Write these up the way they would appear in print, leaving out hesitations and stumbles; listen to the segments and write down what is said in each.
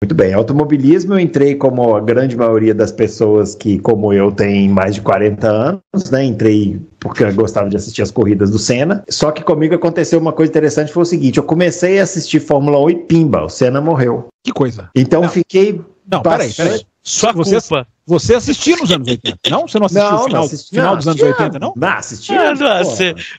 Muito bem, automobilismo eu entrei como a grande maioria das pessoas que, como eu, tem mais de 40 anos, né? Entrei porque eu gostava de assistir as corridas do Senna, só que comigo aconteceu uma coisa interessante, foi o seguinte, eu comecei a assistir Fórmula 1 e pimba, o Senna morreu. Que coisa. Então eu fiquei... Não, peraí. Sua culpa. Você assistia nos anos 80, não? Você não assistiu final dos anos 80, não? Não, assistia.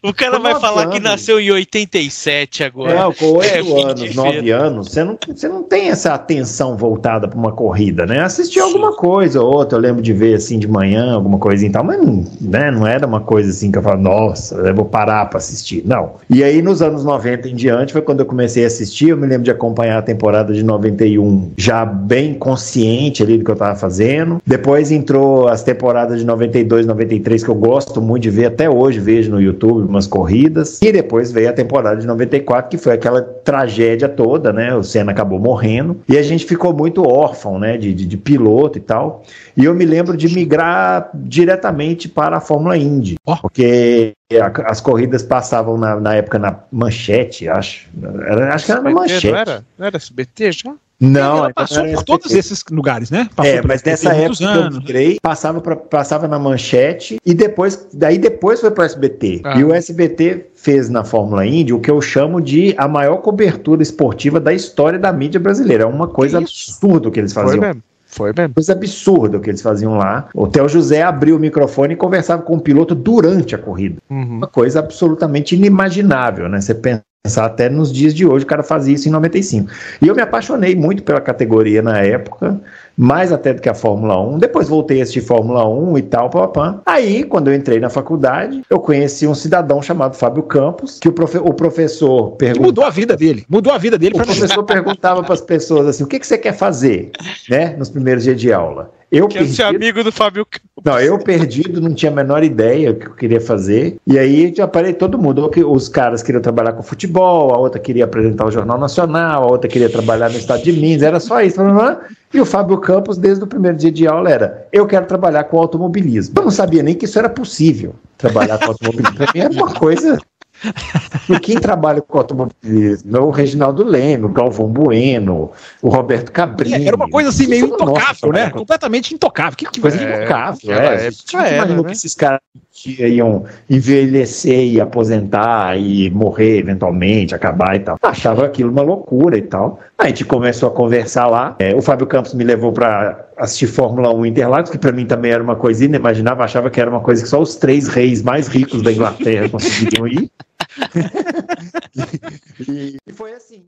O cara vai falar que nasceu em 87 agora. Não, com 8 anos, 9 anos, você não tem essa atenção voltada para uma corrida, né? Assistia alguma coisa ou outra, eu lembro de ver assim de manhã, alguma coisinha e tal, mas né, não era uma coisa assim que eu falava, nossa, eu vou parar para assistir. Não. E aí nos anos 90 em diante foi quando eu comecei a assistir, eu me lembro de acompanhar a temporada de 91 já bem consciente ali do que eu estava fazendo. Depois entrou as temporadas de 92, 93, que eu gosto muito de ver, até hoje vejo no YouTube umas corridas, e depois veio a temporada de 94, que foi aquela tragédia toda, né, o Senna acabou morrendo, e a gente ficou muito órfão, né, de piloto e tal, e eu me lembro de migrar diretamente para a Fórmula Indy, porque as corridas passavam na época na Manchete, acho que era na Manchete. Não era SBT já? Não, ela passou por todos esses lugares, né? Mas nessa época que eu migrei, passava na Manchete e depois foi para o SBT. E o SBT fez na Fórmula Indy o que eu chamo de a maior cobertura esportiva da história da mídia brasileira. É uma coisa absurda o que eles faziam. Foi mesmo. Coisa absurda o que eles faziam lá. O Theo José abriu o microfone e conversava com o piloto durante a corrida. Uma coisa absolutamente inimaginável, né? Você pensa até nos dias de hoje, o cara fazia isso em 95. E eu me apaixonei muito pela categoria na época, mais até do que a Fórmula 1. Depois voltei a assistir Fórmula 1 e tal, papapá. Aí, quando eu entrei na faculdade, eu conheci um cidadão chamado Fábio Campos, que o professor perguntou... Mudou a vida dele. O professor perguntava para as pessoas assim, o que você quer fazer, né, nos primeiros dias de aula? Quero ser amigo do Fábio Campos. Não, eu perdido, não tinha a menor ideia do que eu queria fazer. E aí já parei todo mundo. Os caras queriam trabalhar com futebol, a outra queria apresentar o Jornal Nacional, a outra queria trabalhar no estado de Minas, era só isso. E o Fábio Campos, desde o primeiro dia de aula, eu quero trabalhar com automobilismo. Eu não sabia nem que isso era possível, trabalhar com automobilismo. Para mim era uma coisa... Quem trabalha com automobilismo é o Reginaldo Leme, o Galvão Bueno, o Roberto Cabrini. Era uma coisa assim meio intocável, né? Completamente intocável. Que coisa intocável, imagina que esses caras iam envelhecer e aposentar e morrer eventualmente, acabar e tal. Achava aquilo uma loucura e tal. A gente começou a conversar lá. O Fábio Campos me levou para assistir Fórmula 1 Interlagos, que para mim também era uma coisa inimaginável. Achava que era uma coisa que só os 3 reis mais ricos da Inglaterra conseguiriam ir. E foi assim.